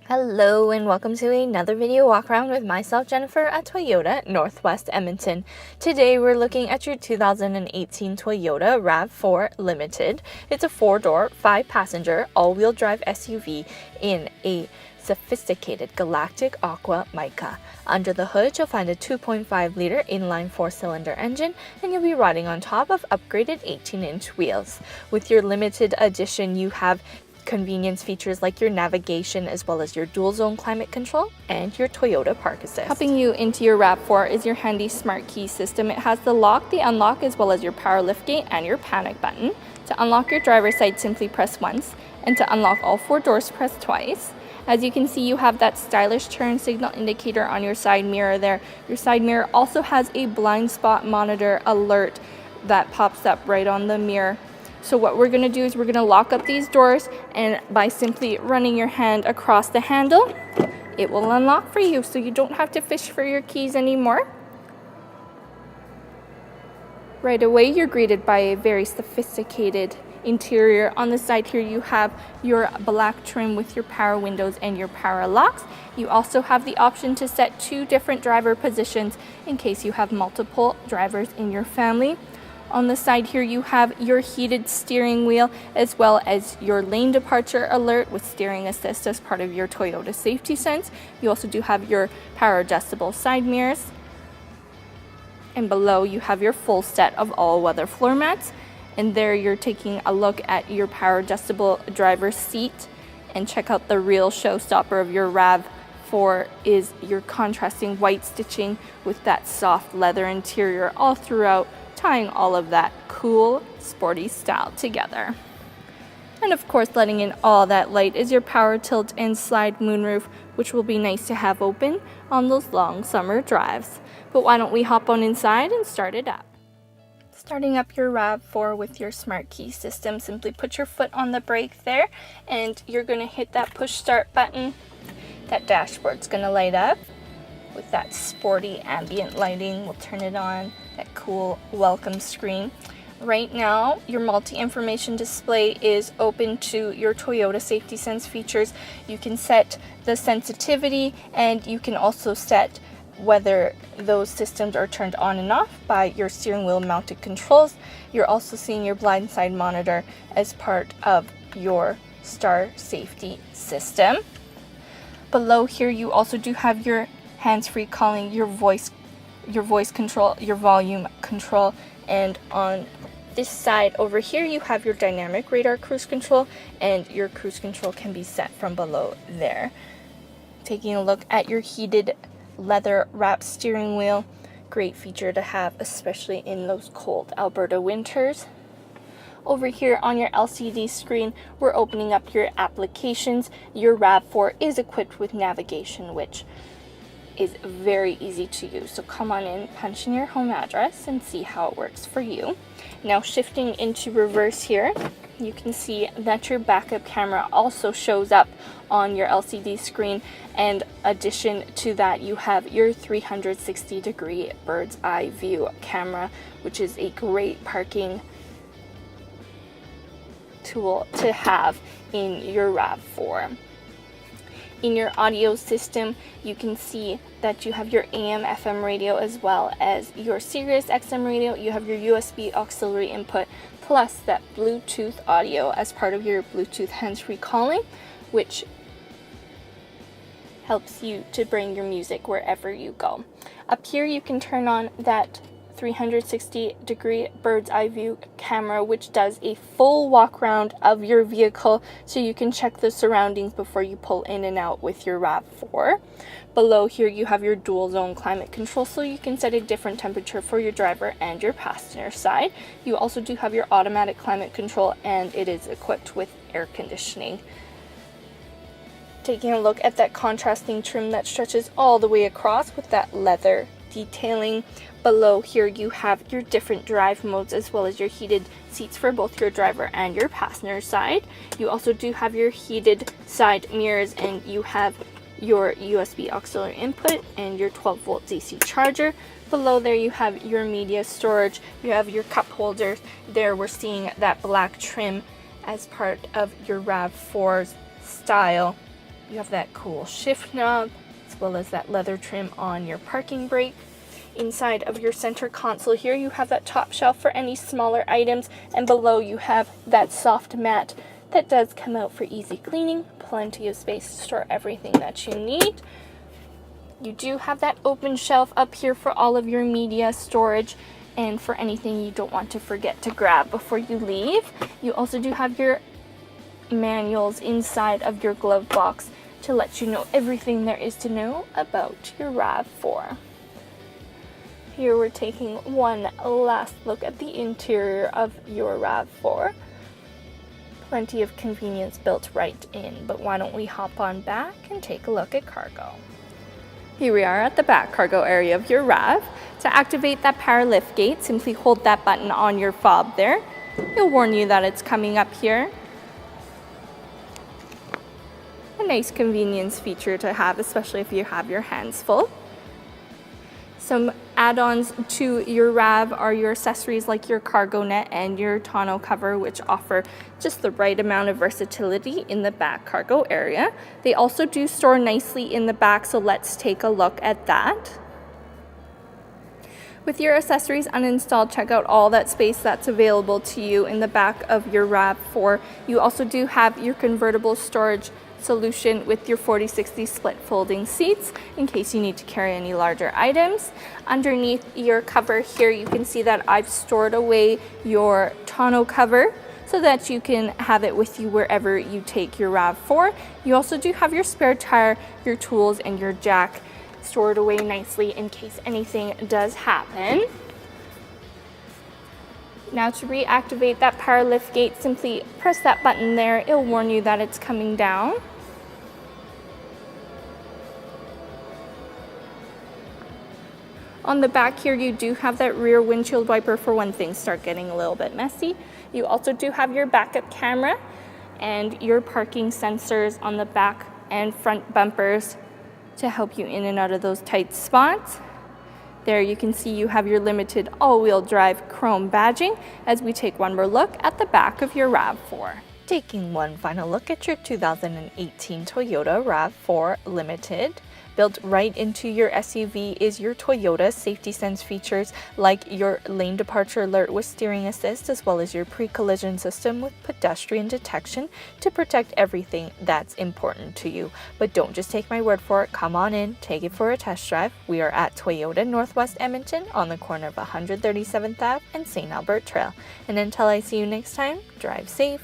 Hello and welcome to another video walk around with myself, Jennifer, at Toyota Northwest Edmonton. Today we're looking at your 2018 Toyota RAV4 Limited. It's a 4-door, 5-passenger, all-wheel drive SUV in a sophisticated galactic aqua mica. Under the hood, you'll find a 2.5-liter inline 4-cylinder engine, and you'll be riding on top of upgraded 18-inch wheels. With your limited edition, you have convenience features like your navigation as well as your dual zone climate control and your Toyota Park Assist. Helping you into your RAV4 is your handy smart key system. It has the lock, the unlock, as well as your power liftgate and your panic button. To unlock your driver's side, simply press once, and to unlock all 4 doors, press twice. As you can see, you have that stylish turn signal indicator on your side mirror there. Your side mirror also has a blind spot monitor alert that pops up right on the mirror. So what we're going to do is we're going to lock up these doors, and by simply running your hand across the handle, it will unlock for you, so you don't have to fish for your keys anymore. Right away, you're greeted by a very sophisticated interior. On the side here, you have your black trim with your power windows and your power locks. You also have the option to set 2 different driver positions in case you have multiple drivers in your family. On the side here, you have your heated steering wheel as well as your lane departure alert with steering assist as part of your Toyota safety sense. You also do have your power adjustable side mirrors. And below, you have your full set of all-weather floor mats. And there you're taking a look at your power adjustable driver's seat. And check out the real showstopper of your RAV4 is your contrasting white stitching with that soft leather interior all throughout, tying all of that cool, sporty style together. And of course, letting in all that light is your power tilt and slide moonroof, which will be nice to have open on those long summer drives. But why don't we hop on inside and start it up? Starting up your RAV4 with your smart key system, simply put your foot on the brake there, and you're going to hit that push start button. That dashboard's going to light up with that sporty ambient lighting. We'll turn it on. That cool welcome screen. Right now, your multi-information display is open to your Toyota Safety Sense features. You can set the sensitivity, and you can also set whether those systems are turned on and off by your steering wheel mounted controls. You're also seeing your blind side monitor as part of your Star Safety system. Below here, you also do have your hands-free calling, your voice control, your volume control, and on this side over here you have your dynamic radar cruise control, and your cruise control can be set from below there. Taking a look at your heated leather wrapped steering wheel, great feature to have, especially in those cold Alberta winters. Over here on your LCD screen, we're opening up your applications. Your RAV4 is equipped with navigation, which is very easy to use. So come on in, punch in your home address, and see how it works for you. Now shifting into reverse here, you can see that your backup camera also shows up on your LCD screen. And addition to that, you have your 360-degree bird's eye view camera, which is a great parking tool to have in your RAV4. In your audio system, you can see that you have your AM FM radio as well as your Sirius XM radio. You have your USB auxiliary input plus that Bluetooth audio as part of your Bluetooth hands-free calling, which helps you to bring your music wherever you go. Up here you can turn on that 360-degree bird's eye view camera, which does a full walk around of your vehicle, so you can check the surroundings before you pull in and out with your RAV4. Below here you have your dual zone climate control, so you can set a different temperature for your driver and your passenger side. You also do have your automatic climate control, and it is equipped with air conditioning. Taking a look at that contrasting trim that stretches all the way across with that leather detailing. Below here you have your different drive modes as well as your heated seats for both your driver and your passenger side. You also do have your heated side mirrors, and you have your USB auxiliary input and your 12-volt DC charger. Below there you have your media storage. You have your cup holders. There we're seeing that black trim as part of your RAV4's style. You have that cool shift knob, as well as that leather trim on your parking brake. Inside of your center console here, you have that top shelf for any smaller items, and below you have that soft mat that does come out for easy cleaning. Plenty of space to store everything that you need. You do have that open shelf up here for all of your media storage and for anything you don't want to forget to grab before you leave. You also do have your manuals inside of your glove box to let you know everything there is to know about your RAV4. Here we're taking one last look at the interior of your RAV4. Plenty of convenience built right in, but why don't we hop on back and take a look at cargo. Here we are at the back cargo area of your RAV. To activate that power lift gate, simply hold that button on your fob there. It'll warn you that it's coming up here. A nice convenience feature to have, especially if you have your hands full. Some add-ons to your RAV are your accessories like your cargo net and your tonneau cover, which offer just the right amount of versatility in the back cargo area. They also do store nicely in the back, so let's take a look at that. With your accessories uninstalled, check out all that space that's available to you in the back of your RAV4. You also do have your convertible storage solution with your 40/60 split folding seats in case you need to carry any larger items. Underneath your cover here, you can see that I've stored away your tonneau cover so that you can have it with you wherever you take your RAV4. You also do have your spare tire, your tools, and your jack stored away nicely in case anything does happen. Now to reactivate that power lift gate, simply press that button there. It'll warn you that it's coming down. On the back here, you do have that rear windshield wiper for when things start getting a little bit messy. You also do have your backup camera and your parking sensors on the back and front bumpers to help you in and out of those tight spots. There you can see you have your limited all-wheel drive chrome badging as we take one more look at the back of your RAV4. Taking one final look at your 2018 Toyota RAV4 Limited. Built right into your SUV is your Toyota Safety Sense features like your lane departure alert with steering assist, as well as your pre-collision system with pedestrian detection to protect everything that's important to you. But don't just take my word for it. Come on in, take it for a test drive. We are at Toyota Northwest Edmonton on the corner of 137th Ave and St. Albert Trail. And until I see you next time, drive safe.